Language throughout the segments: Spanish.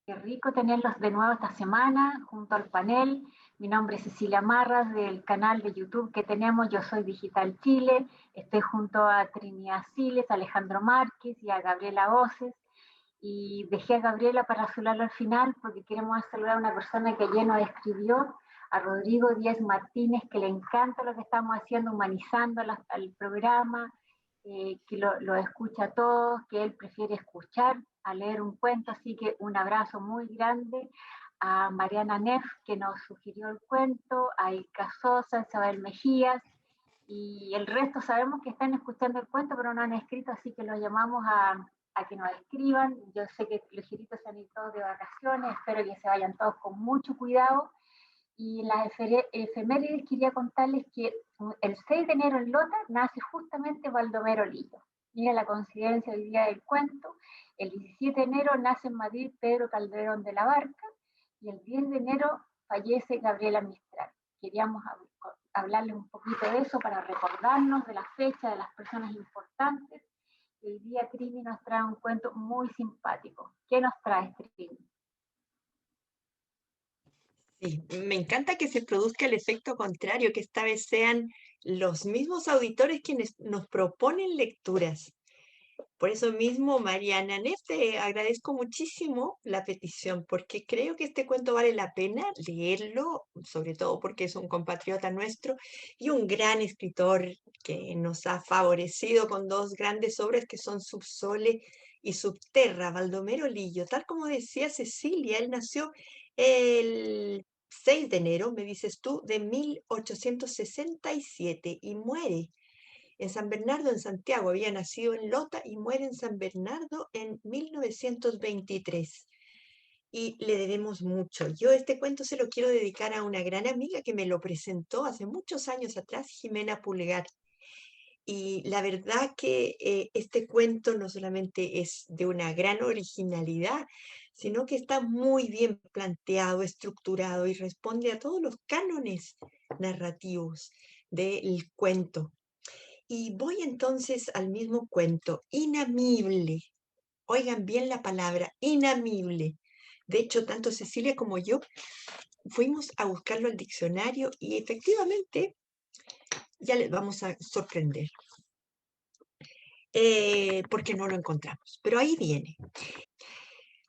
Qué rico tenerlos de nuevo esta semana junto al panel. Mi nombre es Cecilia Marras del canal de YouTube que tenemos Yo Soy Digital Chile. Estoy junto a Trinidad Siles, Alejandro Márquez y a Gabriela Oces. Y dejé a Gabriela para saludarlo al final porque queremos saludar a una persona que ayer nos escribió, a Rodrigo Díaz Martínez, que le encanta lo que estamos haciendo, humanizando al programa, que lo escucha a todos, que él prefiere escuchar a leer un cuento, así que un abrazo muy grande a Mariana Neff, que nos sugirió el cuento, a Ilka Sosa, Isabel Mejías, y el resto sabemos que están escuchando el cuento, pero no han escrito, así que los llamamos a que nos escriban. Yo sé que los giritos se han ido todos de vacaciones, espero que se vayan todos con mucho cuidado. Y en las efemérides quería contarles que el 6 de enero en Lota nace justamente Baldomero Lillo. Mira la coincidencia hoy día del cuento. El 17 de enero nace en Madrid Pedro Calderón de la Barca y el 10 de enero fallece Gabriela Mistral. Queríamos hablarles un poquito de eso para recordarnos de la fecha, de las personas importantes. Y hoy día Trini nos trae un cuento muy simpático. ¿Qué nos trae Trini? Sí, me encanta que se produzca el efecto contrario, que esta vez sean los mismos auditores quienes nos proponen lecturas. Por eso mismo, Mariana Neff, te agradezco muchísimo la petición, porque creo que este cuento vale la pena leerlo, sobre todo porque es un compatriota nuestro y un gran escritor que nos ha favorecido con dos grandes obras que son Subsole y Subterra, Baldomero Lillo. Tal como decía Cecilia, él nació el 6 de enero, me dices tú, de 1867 y muere en San Bernardo, en Santiago. Había nacido en Lota y muere en San Bernardo en 1923. Y le debemos mucho. Yo este cuento se lo quiero dedicar a una gran amiga que me lo presentó hace muchos años atrás, Jimena Pulgar. Y la verdad que este cuento no solamente es de una gran originalidad, sino que está muy bien planteado, estructurado y responde a todos los cánones narrativos del cuento. Y voy entonces al mismo cuento, inamible. Oigan bien la palabra, inamible. De hecho, tanto Cecilia como yo fuimos a buscarlo al diccionario y efectivamente ya les vamos a sorprender, porque no lo encontramos. Pero ahí viene.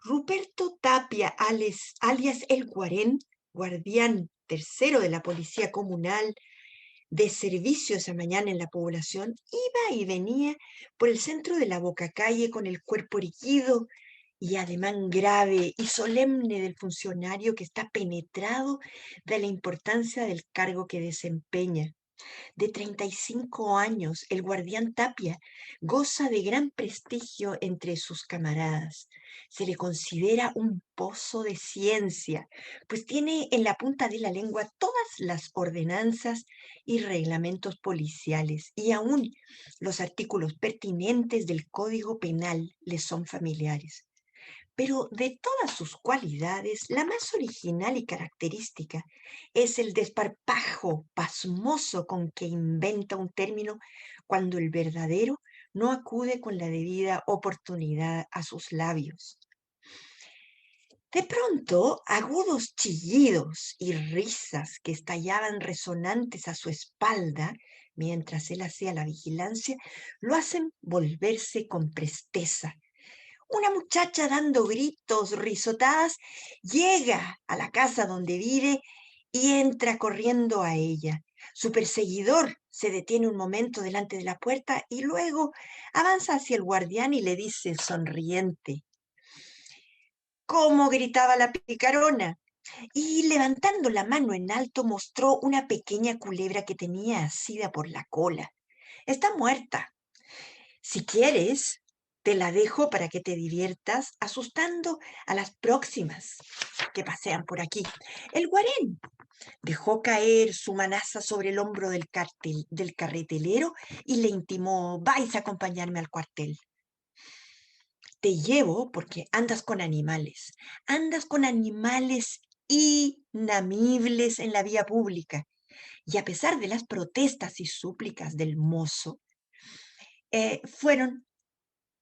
Ruperto Tapia, alias El Guarén, guardián tercero de la Policía Comunal, de servicio esa mañana en la población, iba y venía por el centro de la Bocacalle con el cuerpo erguido y ademán grave y solemne del funcionario que está penetrado de la importancia del cargo que desempeña. De 35 años, el guardián Tapia goza de gran prestigio entre sus camaradas. Se le considera un pozo de ciencia, pues tiene en la punta de la lengua todas las ordenanzas y reglamentos policiales y aún los artículos pertinentes del Código Penal le son familiares. Pero de todas sus cualidades, la más original y característica es el desparpajo pasmoso con que inventa un término cuando el verdadero no acude con la debida oportunidad a sus labios. De pronto, agudos chillidos y risas que estallaban resonantes a su espalda mientras él hacía la vigilancia, lo hacen volverse con presteza. Una muchacha dando gritos, risotadas, llega a la casa donde vive y entra corriendo a ella. Su perseguidor se detiene un momento delante de la puerta y luego avanza hacia el guardián y le dice sonriente: ¿Cómo gritaba la picarona? Y levantando la mano en alto mostró una pequeña culebra que tenía asida por la cola. Está muerta. Si quieres, te la dejo para que te diviertas asustando a las próximas que pasean por aquí. El guarén dejó caer su manaza sobre el hombro del carretelero y le intimó: vais a acompañarme al cuartel. Te llevo porque andas con animales inamibles en la vía pública. Y a pesar de las protestas y súplicas del mozo, fueron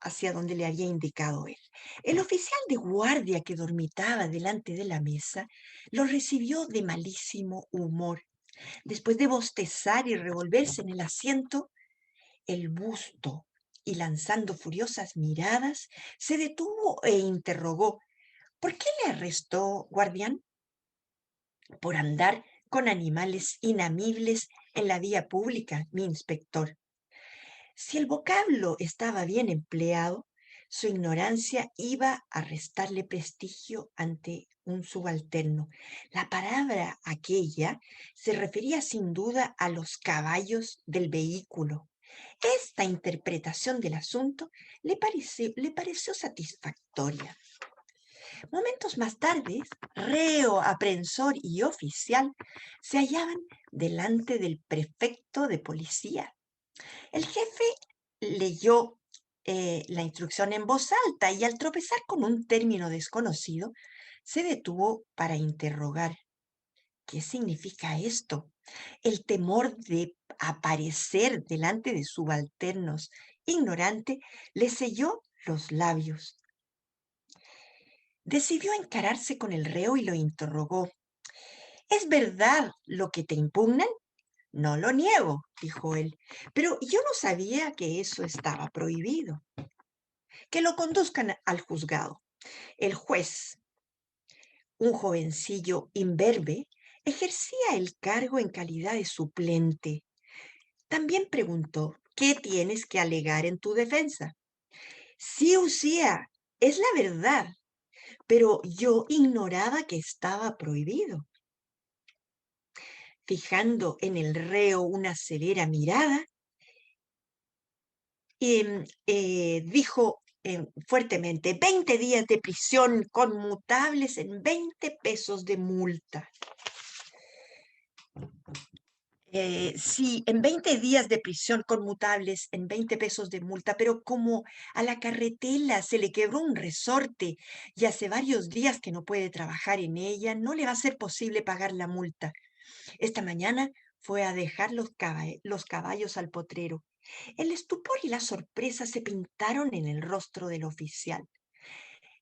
hacia donde le había indicado él. El oficial de guardia que dormitaba delante de la mesa lo recibió de malísimo humor. Después de bostezar y revolverse en el asiento, el busto, y lanzando furiosas miradas, se detuvo e interrogó: ¿por qué le arrestó, guardián? Por andar con animales inamibles en la vía pública, mi inspector. Si el vocablo estaba bien empleado, su ignorancia iba a restarle prestigio ante un subalterno. La palabra aquella se refería sin duda a los caballos del vehículo. Esta interpretación del asunto le pareció satisfactoria. Momentos más tarde, reo, aprensor y oficial se hallaban delante del prefecto de policía. El jefe leyó la instrucción en voz alta y al tropezar con un término desconocido, se detuvo para interrogar: ¿qué significa esto? El temor de aparecer delante de subalternos ignorante le selló los labios. Decidió encararse con el reo y lo interrogó. ¿Es verdad lo que te impugnan? No lo niego, dijo él, pero yo no sabía que eso estaba prohibido. Que lo conduzcan al juzgado. El juez, un jovencillo imberbe, ejercía el cargo en calidad de suplente. También preguntó: ¿qué tienes que alegar en tu defensa? Sí, Usía, es la verdad, pero yo ignoraba que estaba prohibido. Fijando en el reo una severa mirada, dijo fuertemente: 20 días de prisión conmutables en 20 pesos de multa. Sí, en 20 días de prisión conmutables en 20 pesos de multa, pero como a la carretela se le quebró un resorte y hace varios días que no puede trabajar en ella, no le va a ser posible pagar la multa. Esta mañana fue a dejar los caballos al potrero. El estupor y la sorpresa se pintaron en el rostro del oficial.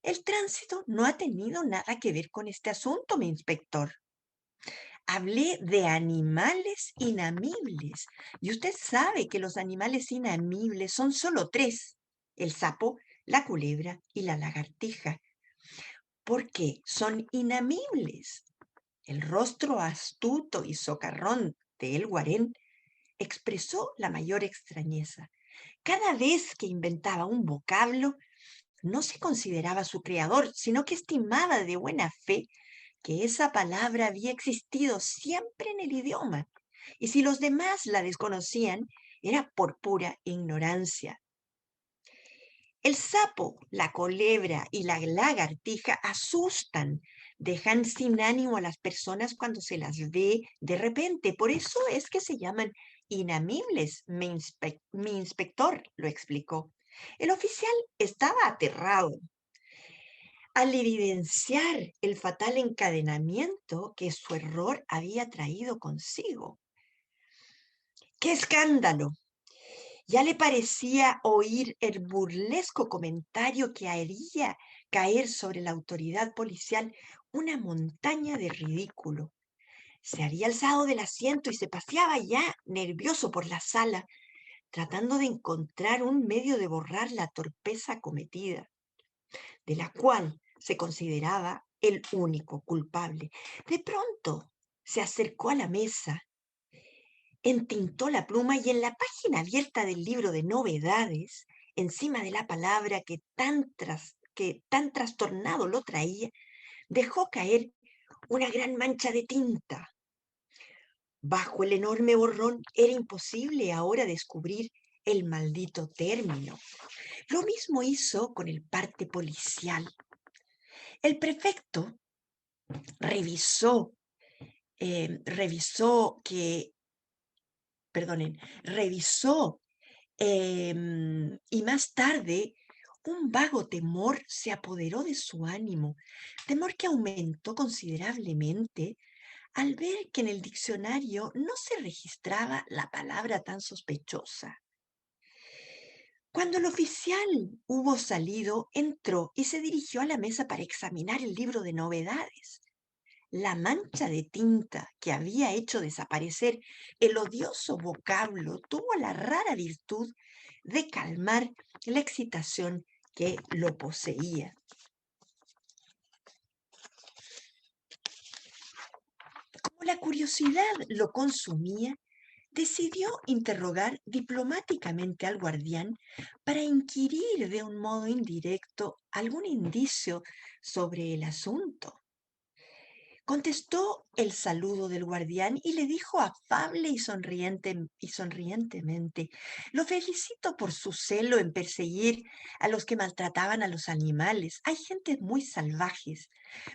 El tránsito no ha tenido nada que ver con este asunto, mi inspector. Hablé de animales inamibles. Y usted sabe que los animales inamibles son solo tres: el sapo, la culebra y la lagartija. ¿Por qué son inamibles? El rostro astuto y socarrón de El Guarén expresó la mayor extrañeza. Cada vez que inventaba un vocablo, no se consideraba su creador, sino que estimaba de buena fe que esa palabra había existido siempre en el idioma, y si los demás la desconocían, era por pura ignorancia. El sapo, la culebra y la lagartija asustan, dejan sin ánimo a las personas cuando se las ve de repente. Por eso es que se llaman inamibles, mi inspector lo explicó. El oficial estaba aterrado al evidenciar el fatal encadenamiento que su error había traído consigo. ¡Qué escándalo! Ya le parecía oír el burlesco comentario que haría caer sobre la autoridad policial una montaña de ridículo. Se había alzado del asiento y se paseaba ya nervioso por la sala, tratando de encontrar un medio de borrar la torpeza cometida, de la cual se consideraba el único culpable. De pronto se acercó a la mesa, entintó la pluma y en la página abierta del libro de novedades, encima de la palabra que tan trastornado lo traía, dejó caer una gran mancha de tinta. Bajo el enorme borrón era imposible ahora descubrir el maldito término. Lo mismo hizo con el parte policial. El prefecto revisó, revisó que, perdonen, revisó y más tarde un vago temor se apoderó de su ánimo, temor que aumentó considerablemente al ver que en el diccionario no se registraba la palabra tan sospechosa. Cuando el oficial hubo salido, entró y se dirigió a la mesa para examinar el libro de novedades. La mancha de tinta que había hecho desaparecer el odioso vocablo tuvo la rara virtud de calmar la excitación que lo poseía. Como la curiosidad lo consumía, decidió interrogar diplomáticamente al guardián para inquirir de un modo indirecto algún indicio sobre el asunto. Contestó el saludo del guardián y le dijo afable y sonrientemente: lo felicito por su celo en perseguir a los que maltrataban a los animales. Hay gentes muy salvajes.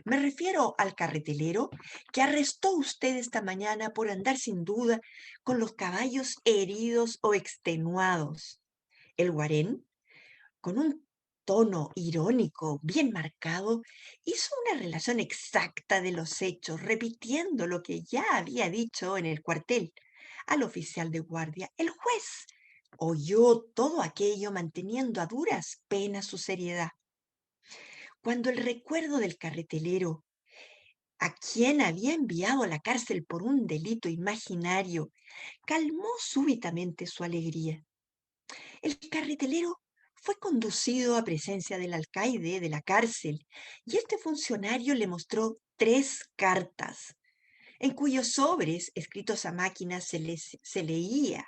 Me refiero al carretelero que arrestó usted esta mañana por andar sin duda con los caballos heridos o extenuados. El guarén, con un tono irónico bien marcado, hizo una relación exacta de los hechos, repitiendo lo que ya había dicho en el cuartel al oficial de guardia. El juez oyó todo aquello manteniendo a duras penas su seriedad. Cuando el recuerdo del carretelero, a quien había enviado a la cárcel por un delito imaginario, calmó súbitamente su alegría, el carretelero fue conducido a presencia del alcaide de la cárcel y este funcionario le mostró 3 cartas, en cuyos sobres, escritos a máquina, se leía: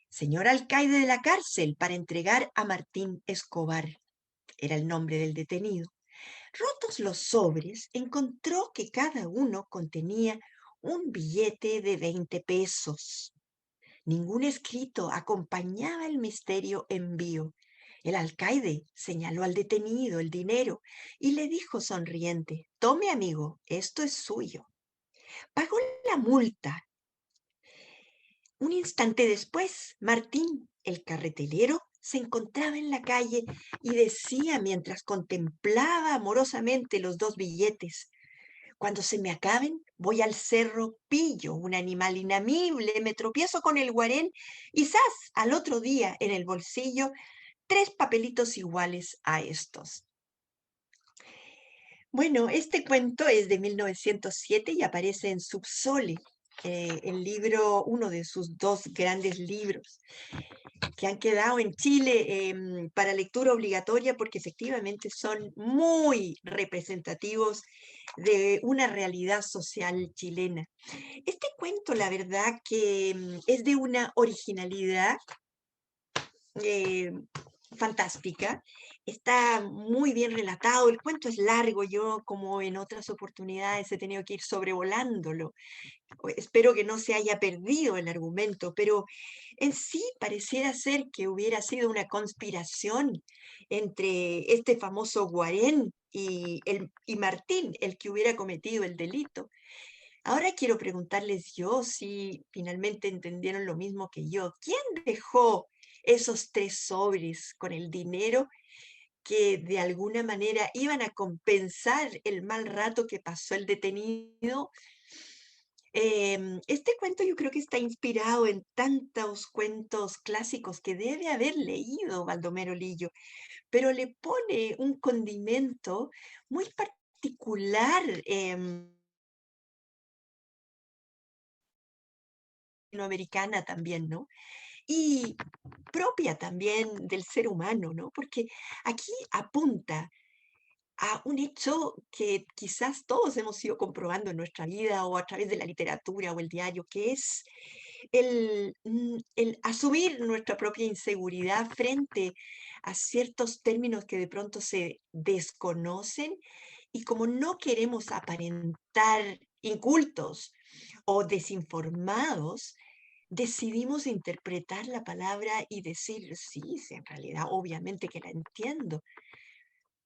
Señor alcaide de la cárcel, para entregar a Martín Escobar. Era el nombre del detenido. Rotos los sobres, encontró que cada uno contenía un billete de 20 pesos. Ningún escrito acompañaba el misterio envío. El alcaide señaló al detenido el dinero y le dijo sonriente: tome, amigo, esto es suyo. Pagó la multa. Un instante después, Martín, el carretelero, se encontraba en la calle y decía mientras contemplaba amorosamente los 2 billetes: cuando se me acaben, voy al cerro, pillo un animal inamible, me tropiezo con el guarén y ¡zas! Al otro día en el bolsillo 3 papelitos iguales a estos. Bueno, este cuento es de 1907 y aparece en Subsole, el libro, uno de sus 2 grandes libros, que han quedado en Chile para lectura obligatoria porque efectivamente son muy representativos de una realidad social chilena. Este cuento, la verdad, que es de una originalidad eh, fantástica. Está muy bien relatado. El cuento es largo. Yo, como en otras oportunidades, he tenido que ir sobrevolándolo. Espero que no se haya perdido el argumento, pero en sí pareciera ser que hubiera sido una conspiración entre este famoso Guarén y Martín, el que hubiera cometido el delito. Ahora quiero preguntarles yo si finalmente entendieron lo mismo que yo. ¿Quién dejó esos 3 sobres con el dinero que de alguna manera iban a compensar el mal rato que pasó el detenido? Este cuento yo creo que está inspirado en tantos cuentos clásicos que debe haber leído Baldomero Lillo, pero le pone un condimento muy particular, latinoamericana también, ¿no? Y propia también del ser humano, ¿no? Porque aquí apunta a un hecho que quizás todos hemos ido comprobando en nuestra vida o a través de la literatura o el diario, que es el asumir nuestra propia inseguridad frente a ciertos términos que de pronto se desconocen y como no queremos aparentar incultos o desinformados, decidimos interpretar la palabra y decir, sí, sí, en realidad obviamente que la entiendo,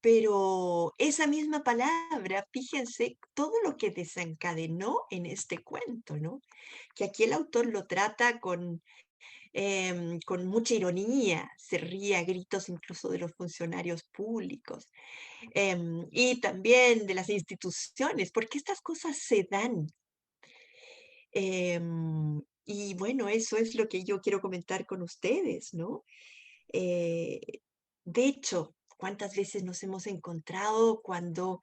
pero esa misma palabra, fíjense todo lo que desencadenó en este cuento, ¿no? Que aquí el autor lo trata con mucha ironía, se ríe a gritos incluso de los funcionarios públicos, y también de las instituciones, porque estas cosas se dan. Y bueno, eso es lo que yo quiero comentar con ustedes, ¿no? De hecho, ¿cuántas veces nos hemos encontrado cuando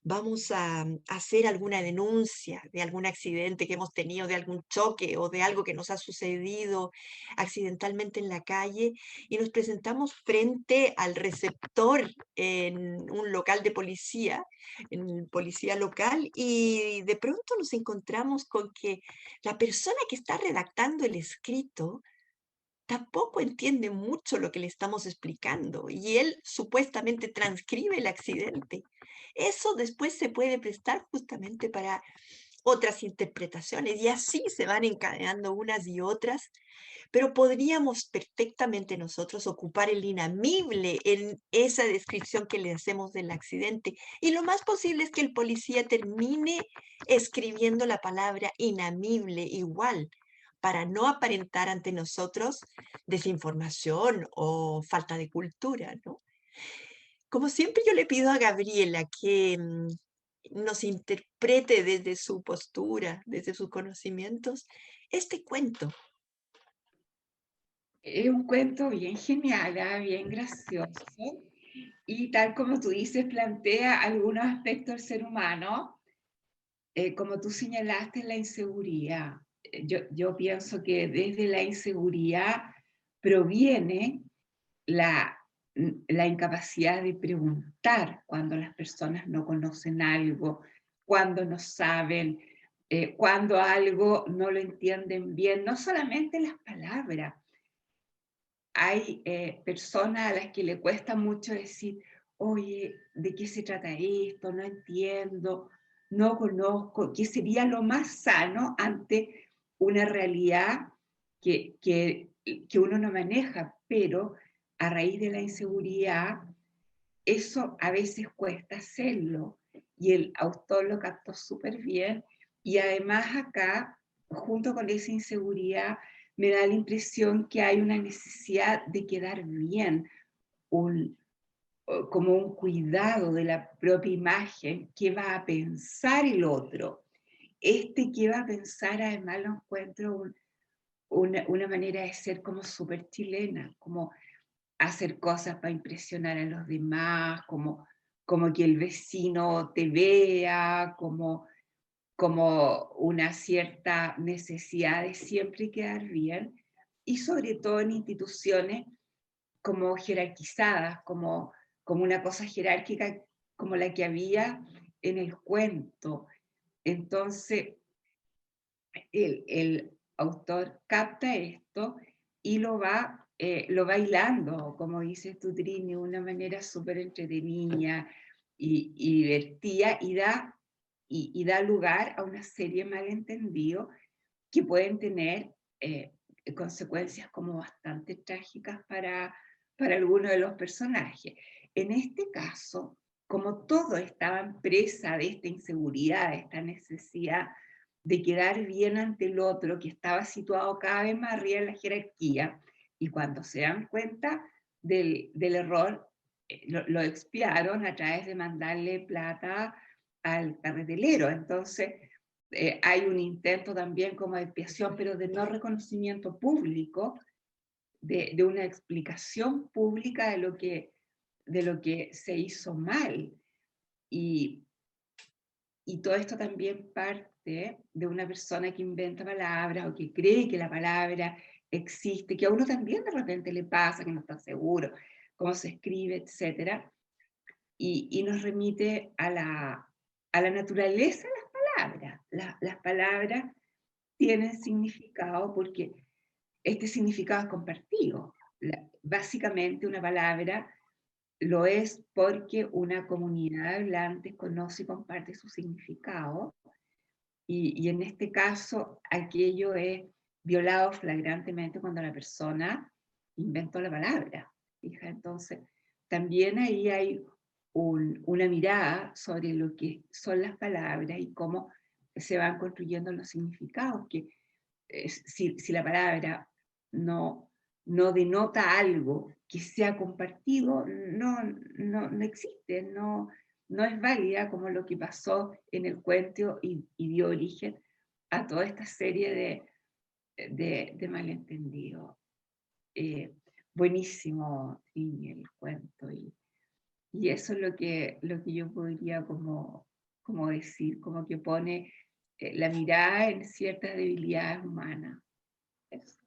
vamos a hacer alguna denuncia de algún accidente que hemos tenido, de algún choque o de algo que nos ha sucedido accidentalmente en la calle y nos presentamos frente al receptor en un local de policía, en policía local, y de pronto nos encontramos con que la persona que está redactando el escrito tampoco entiende mucho lo que le estamos explicando y él supuestamente transcribe el accidente. Eso después se puede prestar justamente para otras interpretaciones y así se van encadenando unas y otras, pero podríamos perfectamente nosotros ocupar el inamible en esa descripción que le hacemos del accidente y lo más posible es que el policía termine escribiendo la palabra inamible igual para no aparentar ante nosotros desinformación o falta de cultura, ¿no? Como siempre yo le pido a Gabriela que nos interprete desde su postura, desde sus conocimientos, este cuento. Es un cuento bien genial, bien gracioso, y tal como tú dices, plantea algunos aspectos del ser humano, como tú señalaste, la inseguridad. Yo pienso que desde la inseguridad proviene la, la incapacidad de preguntar cuando las personas no conocen algo, cuando no saben, cuando algo no lo entienden bien, no solamente las palabras. Hay personas a las que le cuesta mucho decir, oye, ¿de qué se trata esto? No entiendo, no conozco, que sería lo más sano ante una realidad que uno no maneja, pero a raíz de la inseguridad, eso a veces cuesta hacerlo. Y el autor lo captó súper bien. Y además acá, junto con esa inseguridad, me da la impresión que hay una necesidad de quedar bien, un, como un cuidado de la propia imagen, qué va a pensar el otro. Qué va a pensar, además lo encuentro una manera de ser como súper chilena, como hacer cosas para impresionar a los demás, como que el vecino te vea, como una cierta necesidad de siempre quedar bien, y sobre todo en instituciones como jerarquizadas, como una cosa jerárquica como la que había en el cuento. Entonces, el autor capta esto y lo va hilando, como dices tú, Trini, de una manera súper entretenida y divertida, y da lugar a una serie de malentendidos que pueden tener consecuencias como bastante trágicas para algunos de los personajes. En este caso, como todos estaban presa de esta inseguridad, de esta necesidad de quedar bien ante el otro, que estaba situado cada vez más arriba en la jerarquía, y cuando se dan cuenta del error, lo expiaron a través de mandarle plata al carretelero. Entonces, hay un intento también como de expiación, pero de no reconocimiento público, de una explicación pública de lo que se hizo mal. Y, y todo esto también parte de una persona que inventa palabras o que cree que la palabra existe, que a uno también de repente le pasa, que no está seguro cómo se escribe, etc. Y nos remite a la naturaleza de las palabras. Las palabras tienen significado porque este significado es compartido. Básicamente una palabra lo es porque una comunidad de hablantes conoce y comparte su significado, y en este caso aquello es violado flagrantemente cuando la persona inventó la palabra. ¿Fija? Entonces, también ahí hay una mirada sobre lo que son las palabras y cómo se van construyendo los significados, que si la palabra no denota algo que sea compartido, no existe, no es válida, como lo que pasó en el cuento y dio origen a toda esta serie de malentendidos. buenísimo, Trini, el cuento. Y eso es lo que yo podría como decir, como que pone la mirada en ciertas debilidades humanas. Eso.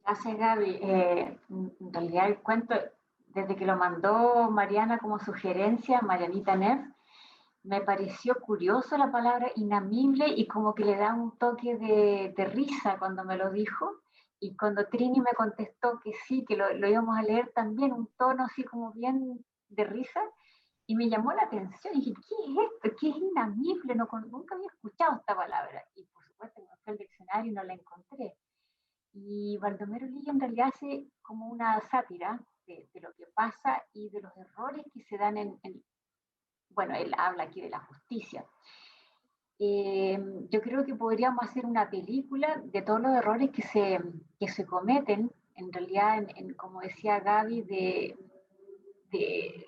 Gracias, Gaby. En realidad el cuento, desde que lo mandó Mariana como sugerencia, Marianita Neff, me pareció curioso la palabra inamible y como que le da un toque de risa cuando me lo dijo. Y cuando Trini me contestó que sí, que lo íbamos a leer también, un tono así como bien de risa, y me llamó la atención. Y dije, ¿qué es esto? ¿Qué es inamible? No, nunca había escuchado esta palabra. Y por supuesto, me fui al diccionario y no la encontré. Y Baldomero Lillo en realidad hace como una sátira de lo que pasa y de los errores que se dan bueno, él habla aquí de la justicia. Yo creo que podríamos hacer una película de todos los errores que se cometen, en realidad, como decía Gaby, de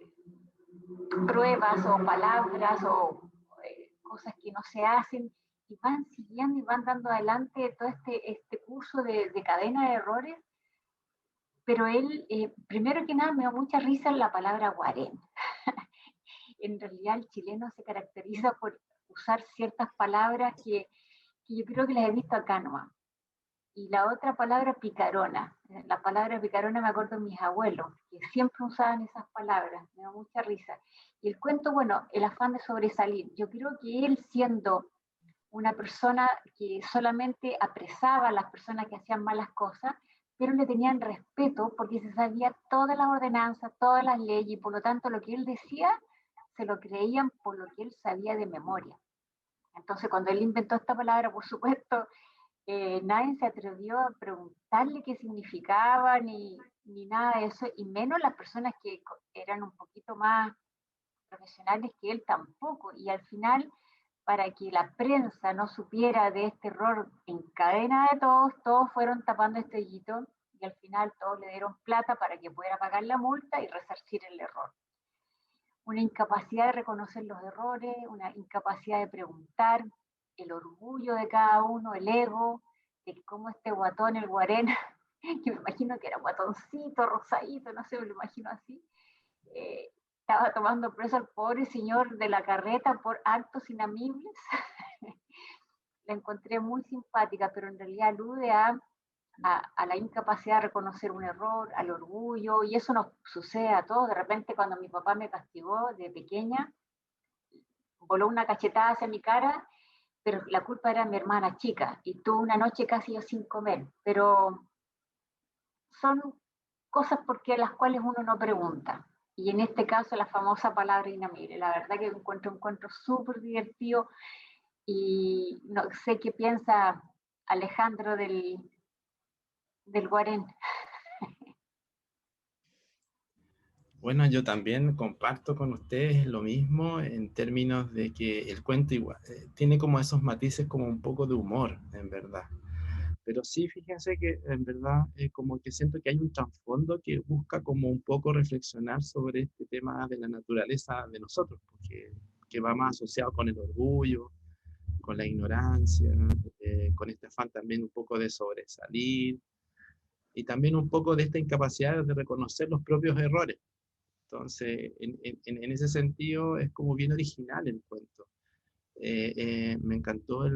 pruebas o palabras o cosas que no se hacen y van siguiendo y van dando adelante todo este curso de cadena de errores. Pero él, primero que nada, me da mucha risa la palabra guarén. En realidad el chileno se caracteriza por usar ciertas palabras que yo creo que las he visto acá nomás. Y la otra palabra, picarona. La palabra picarona me acuerdo de mis abuelos, que siempre usaban esas palabras, me da mucha risa. Y el cuento, bueno, el afán de sobresalir. Yo creo que él, siendo una persona que solamente apresaba a las personas que hacían malas cosas, pero le tenían respeto porque se sabía todas las ordenanzas, todas las leyes, y por lo tanto lo que él decía se lo creían por lo que él sabía de memoria. Entonces, cuando él inventó esta palabra, por supuesto, nadie se atrevió a preguntarle qué significaba ni nada de eso, y menos las personas que eran un poquito más profesionales que él tampoco. Y al final, para que la prensa no supiera de este error en cadena de todos fueron tapando este hoyito y al final todos le dieron plata para que pudiera pagar la multa y resarcir el error. Una incapacidad de reconocer los errores, una incapacidad de preguntar, el orgullo de cada uno, el ego, de que como este guatón, el guarén, que me imagino que era guatoncito, rosadito, no sé, me lo imagino así, estaba tomando preso al pobre señor de la carreta por actos inamibles. La encontré muy simpática, pero en realidad alude a la incapacidad de reconocer un error, al orgullo, y eso nos sucede a todos. De repente, cuando mi papá me castigó de pequeña, voló una cachetada hacia mi cara, pero la culpa era mi hermana chica, y tuve una noche casi yo sin comer, pero son cosas porque las cuales uno no pregunta. Y en este caso la famosa palabra inamible. La verdad que encuentro súper divertido y no sé qué piensa Alejandro del Guarén. Bueno, yo también comparto con ustedes lo mismo en términos de que el cuento igual, tiene como esos matices como un poco de humor, en verdad. Pero sí, fíjense que en verdad como que siento que hay un trasfondo que busca como un poco reflexionar sobre este tema de la naturaleza de nosotros, porque que va más asociado con el orgullo, con la ignorancia, con este afán también un poco de sobresalir y también un poco de esta incapacidad de reconocer los propios errores. Entonces, en ese sentido es como bien original el cuento. Me encantó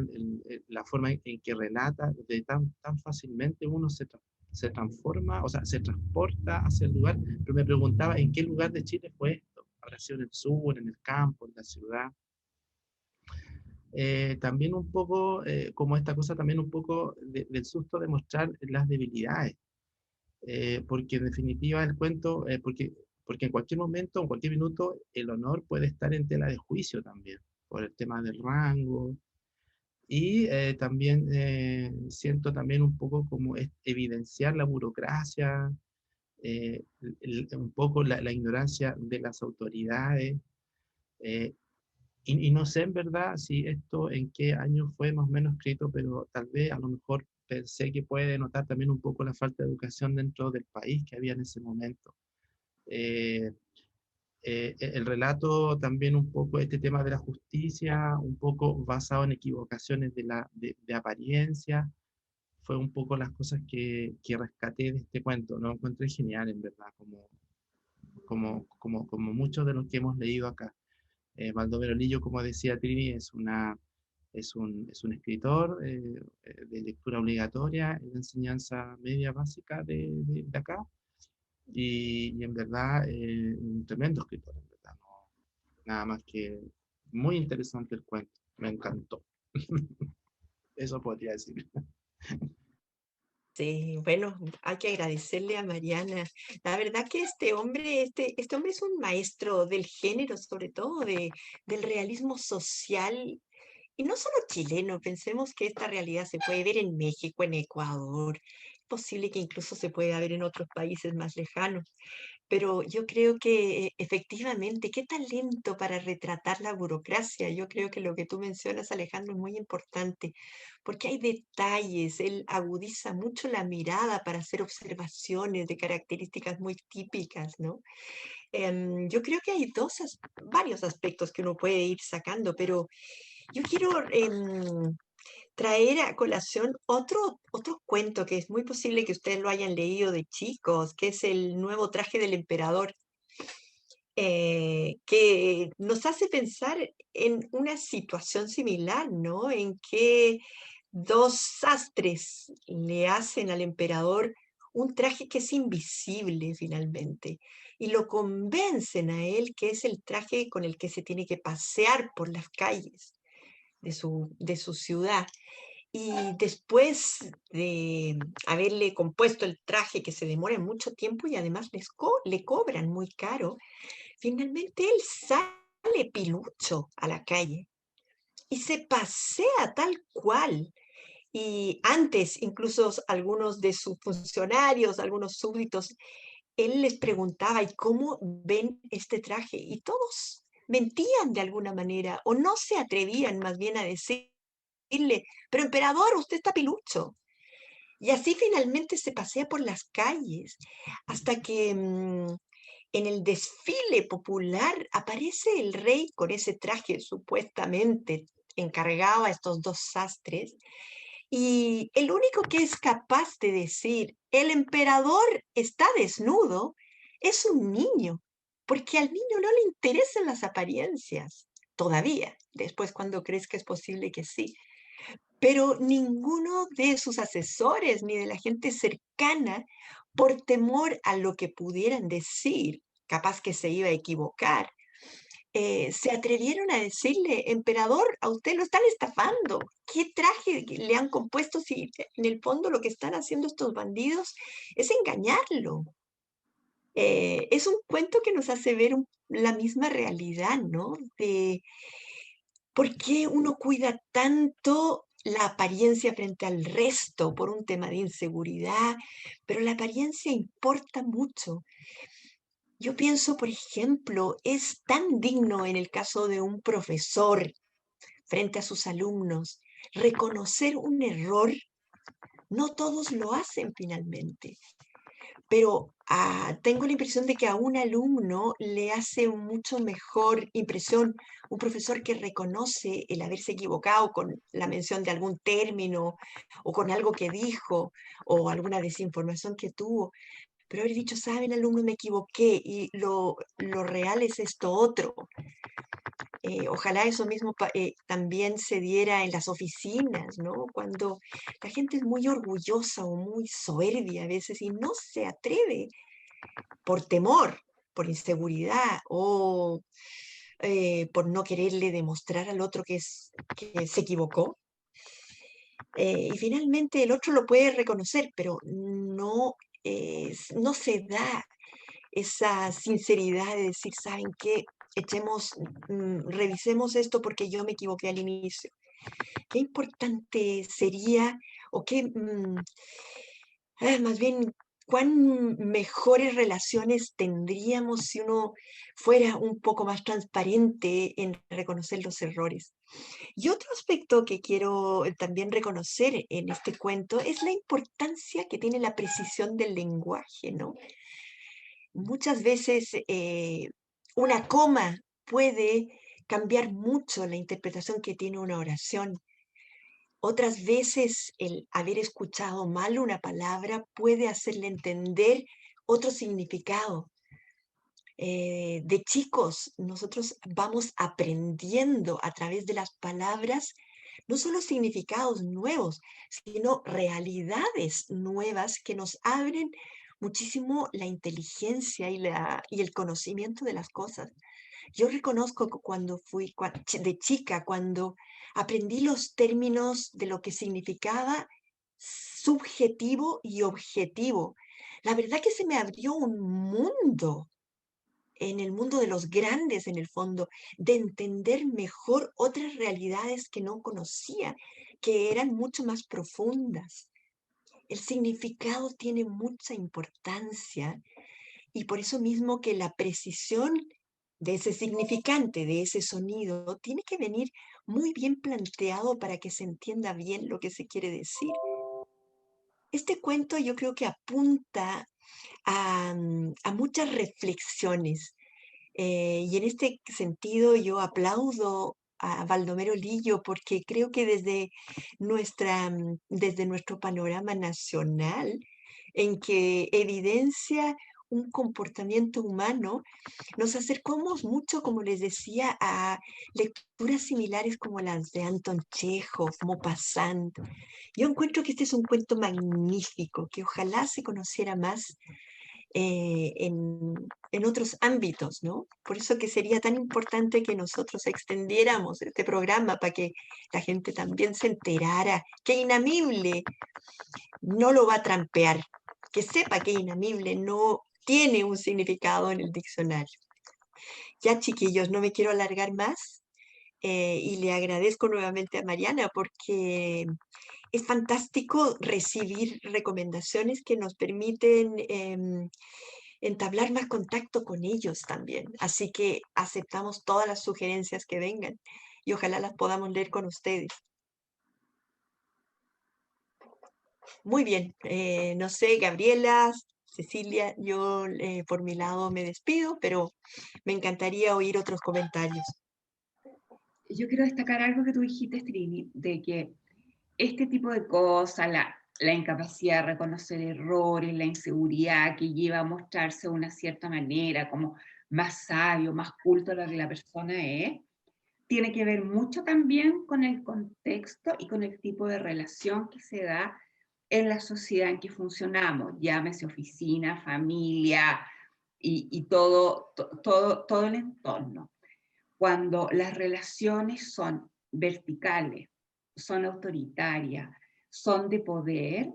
la forma en que relata, de tan fácilmente uno se transforma, o sea, se transporta hacia el lugar, pero me preguntaba en qué lugar de Chile fue esto. ¿Habrá sido en el sur, en el campo, en la ciudad? También un poco, como esta cosa también un poco del susto de mostrar las debilidades, porque en definitiva el cuento, porque en cualquier momento, en cualquier minuto, el honor puede estar en tela de juicio también, por el tema del rango, y también siento también un poco como evidenciar la burocracia, un poco la ignorancia de las autoridades, eh, y no sé en verdad si esto en qué año fue más o menos escrito, pero tal vez a lo mejor pensé que puede denotar también un poco la falta de educación dentro del país que había en ese momento. Eh, el relato también un poco este tema de la justicia, un poco basado en equivocaciones de apariencia, fue un poco las cosas que rescaté de este cuento. Lo encontré genial, en verdad, como muchos de los que hemos leído acá. Baldomero Lillo, como decía Trini, es un escritor de lectura obligatoria en la enseñanza media básica de acá, y en verdad un tremendo escritor, en verdad. Nada más que muy interesante el cuento, me encantó. Eso podría decir. Sí, bueno, hay que agradecerle a Mariana. La verdad que este hombre es un maestro del género, sobre todo del realismo social, y no solo chileno. Pensemos que esta realidad se puede ver en México, en Ecuador, es posible que incluso se pueda ver en otros países más lejanos. Pero yo creo que efectivamente, qué talento para retratar la burocracia. Yo creo que lo que tú mencionas, Alejandro, es muy importante, porque hay detalles. Él agudiza mucho la mirada para hacer observaciones de características muy típicas, ¿no? Yo creo que hay varios aspectos que uno puede ir sacando, pero yo quiero traer a colación otro cuento que es muy posible que ustedes lo hayan leído de chicos, que es El nuevo traje del emperador, que nos hace pensar en una situación similar, ¿no? En que dos sastres le hacen al emperador un traje que es invisible finalmente, y lo convencen a él que es el traje con el que se tiene que pasear por las calles de su ciudad. Y después de haberle compuesto el traje que se demora mucho tiempo y además le cobran muy caro, finalmente él sale pilucho a la calle y se pasea tal cual. Y antes, incluso algunos de sus funcionarios, algunos súbditos, él les preguntaba, ¿y cómo ven este traje? Y todos mentían de alguna manera, o no se atrevían más bien a decirle, pero emperador, usted está pilucho. Y así finalmente se pasea por las calles hasta que en el desfile popular aparece el rey con ese traje supuestamente encargado a estos dos sastres, y el único que es capaz de decir, el emperador está desnudo, es un niño, porque al niño no le interesan las apariencias, todavía. Después, cuando crezca, es posible que sí. Pero ninguno de sus asesores ni de la gente cercana, por temor a lo que pudieran decir, capaz que se iba a equivocar, se atrevieron a decirle, emperador, a usted lo están estafando. ¿Qué traje le han compuesto si en el fondo lo que están haciendo estos bandidos es engañarlo? Es un cuento que nos hace ver la misma realidad, ¿no? De por qué uno cuida tanto la apariencia frente al resto por un tema de inseguridad, pero la apariencia importa mucho. Yo pienso, por ejemplo, es tan digno en el caso de un profesor frente a sus alumnos reconocer un error. No todos lo hacen finalmente, pero tengo la impresión de que a un alumno le hace mucho mejor impresión un profesor que reconoce el haberse equivocado con la mención de algún término o con algo que dijo o alguna desinformación que tuvo, pero haber dicho, saben, alumno, me equivoqué y lo real es esto otro. Ojalá eso mismo también se diera en las oficinas, ¿no? Cuando la gente es muy orgullosa o muy soberbia a veces y no se atreve por temor, por inseguridad o por no quererle demostrar al otro que se equivocó. Y finalmente el otro lo puede reconocer, pero no se da esa sinceridad de decir, ¿saben qué? Revisemos esto porque yo me equivoqué al inicio. Qué importante sería, o más bien, cuán mejores relaciones tendríamos si uno fuera un poco más transparente en reconocer los errores. Y otro aspecto que quiero también reconocer en este cuento es la importancia que tiene la precisión del lenguaje, ¿no? Muchas veces una coma puede cambiar mucho la interpretación que tiene una oración. Otras veces el haber escuchado mal una palabra puede hacerle entender otro significado. De chicos, nosotros vamos aprendiendo a través de las palabras no solo significados nuevos, sino realidades nuevas que nos abren muchísimo la inteligencia y el conocimiento de las cosas. Yo reconozco que cuando fui de chica, cuando aprendí los términos de lo que significaba subjetivo y objetivo, la verdad que se me abrió un mundo en el mundo de los grandes, en el fondo, de entender mejor otras realidades que no conocía, que eran mucho más profundas. El significado tiene mucha importancia y por eso mismo que la precisión de ese significante, de ese sonido, tiene que venir muy bien planteado para que se entienda bien lo que se quiere decir. Este cuento yo creo que apunta a muchas reflexiones. Y en este sentido yo aplaudo a Baldomero Lillo porque creo que desde nuestro panorama nacional, en que evidencia un comportamiento humano, nos acercamos mucho, como les decía, a lecturas similares como las de Anton Chekhov, Maupassant. Yo encuentro que este es un cuento magnífico, que ojalá se conociera más en otros ámbitos, ¿no? Por eso que sería tan importante que nosotros extendiéramos este programa para que la gente también se enterara que Inamible no lo va a trampear, que sepa que Inamible no tiene un significado en el diccionario. Ya, chiquillos, no me quiero alargar más y le agradezco nuevamente a Mariana porque es fantástico recibir recomendaciones que nos permiten entablar más contacto con ellos también. Así que aceptamos todas las sugerencias que vengan y ojalá las podamos leer con ustedes. Muy bien, no sé, Gabriela, Cecilia, yo por mi lado me despido, pero me encantaría oír otros comentarios. Yo quiero destacar algo que tú dijiste, Trini, de que este tipo de cosas, la incapacidad de reconocer errores, la inseguridad que lleva a mostrarse de una cierta manera, como más sabio, más culto de lo que la persona es, tiene que ver mucho también con el contexto y con el tipo de relación que se da en la sociedad en que funcionamos, llámese oficina, familia y todo el entorno. Cuando las relaciones son verticales, son autoritarias, son de poder,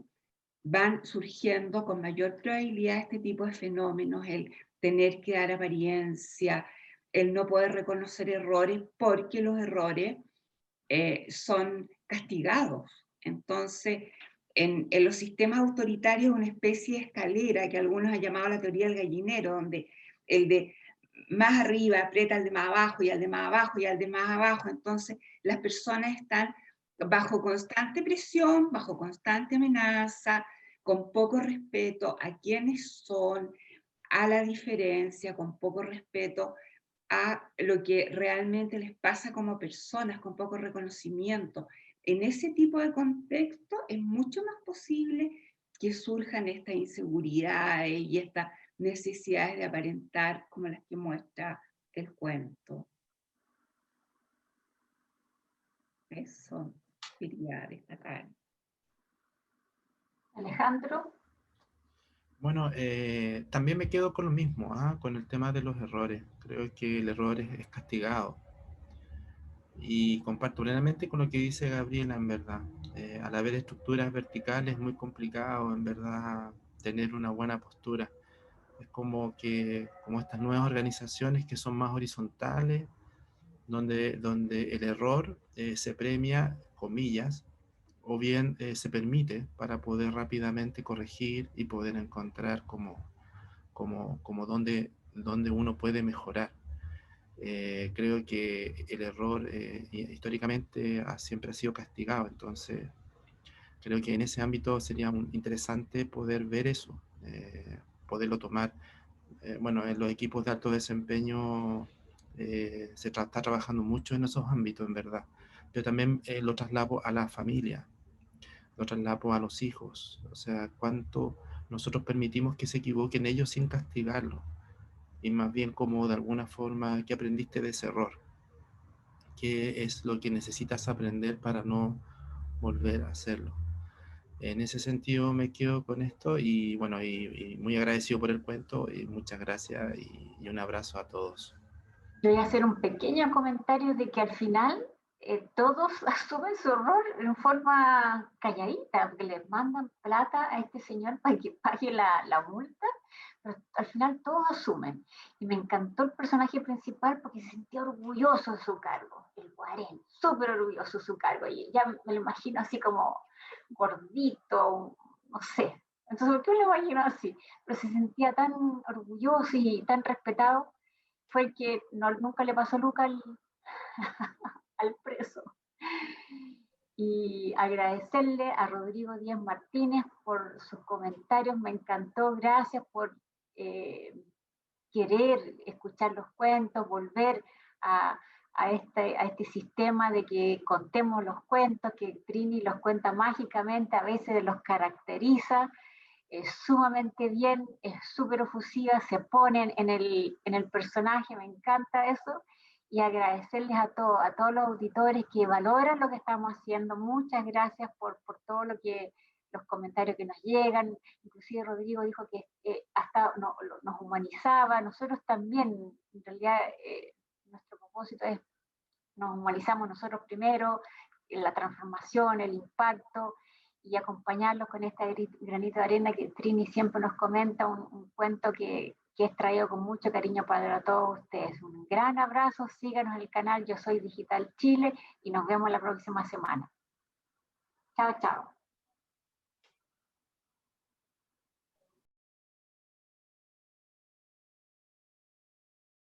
van surgiendo con mayor probabilidad este tipo de fenómenos, el tener que dar apariencia, el no poder reconocer errores porque los errores son castigados. Entonces, en los sistemas autoritarios, una especie de escalera que algunos han llamado la teoría del gallinero, donde el de más arriba aprieta al de más abajo y al de más abajo y al de más abajo. Entonces, las personas están bajo constante presión, bajo constante amenaza, con poco respeto a quienes son, a la diferencia, con poco respeto a lo que realmente les pasa como personas, con poco reconocimiento. En ese tipo de contexto es mucho más posible que surjan estas inseguridades y estas necesidades de aparentar como las que muestra el cuento. Eso quería destacar. Alejandro. Bueno, también me quedo con lo mismo, con el tema de los errores. Creo que el error es castigado. Y comparto plenamente con lo que dice Gabriela, en verdad. Al haber estructuras verticales es muy complicado, en verdad, tener una buena postura. Es como estas nuevas organizaciones que son más horizontales, donde el error se premia, comillas, o bien se permite para poder rápidamente corregir y poder encontrar como donde uno puede mejorar. Creo que el error históricamente siempre ha sido castigado, entonces creo que en ese ámbito sería interesante poder ver eso, poderlo tomar. Bueno, en los equipos de alto desempeño se está trabajando mucho en esos ámbitos, en verdad, pero también lo traslado a la familia, lo traslado a los hijos. O sea, cuánto nosotros permitimos que se equivoquen ellos sin castigarlos, y más bien como de alguna forma que aprendiste de ese error, qué es lo que necesitas aprender para no volver a hacerlo. En ese sentido me quedo con esto y bueno, y muy agradecido por el cuento y muchas gracias y un abrazo a todos. Yo voy a hacer un pequeño comentario de que al final todos asumen su error en forma calladita, porque les mandan plata a este señor para que pague la multa, pero al final todos asumen. Y me encantó el personaje principal porque se sentía orgulloso de su cargo, el Guarén, súper orgulloso de su cargo, y ya me lo imagino así como gordito, no sé. Entonces, ¿por qué me lo imagino así? Pero se sentía tan orgulloso y tan respetado, fue el que nunca le pasó nunca al preso. Y agradecerle a Rodrigo Díaz Martínez por sus comentarios, me encantó, gracias por querer escuchar los cuentos, volver a este sistema de que contemos los cuentos, que Trini los cuenta mágicamente, a veces los caracteriza sumamente bien, es súper ofusiva, se ponen en el personaje, me encanta eso, y agradecerles a todos los auditores que valoran lo que estamos haciendo. Muchas gracias por todo los comentarios que nos llegan. Inclusive Rodrigo dijo que hasta nos humanizaba, nosotros también, en realidad nuestro propósito es nos humanizamos nosotros primero, la transformación, el impacto, y acompañarlos con este granito de arena que Trini siempre nos comenta, un cuento que es traído con mucho cariño para todos ustedes. Un gran abrazo, síganos en el canal Yo Soy Digital Chile y nos vemos la próxima semana. Chao, chao.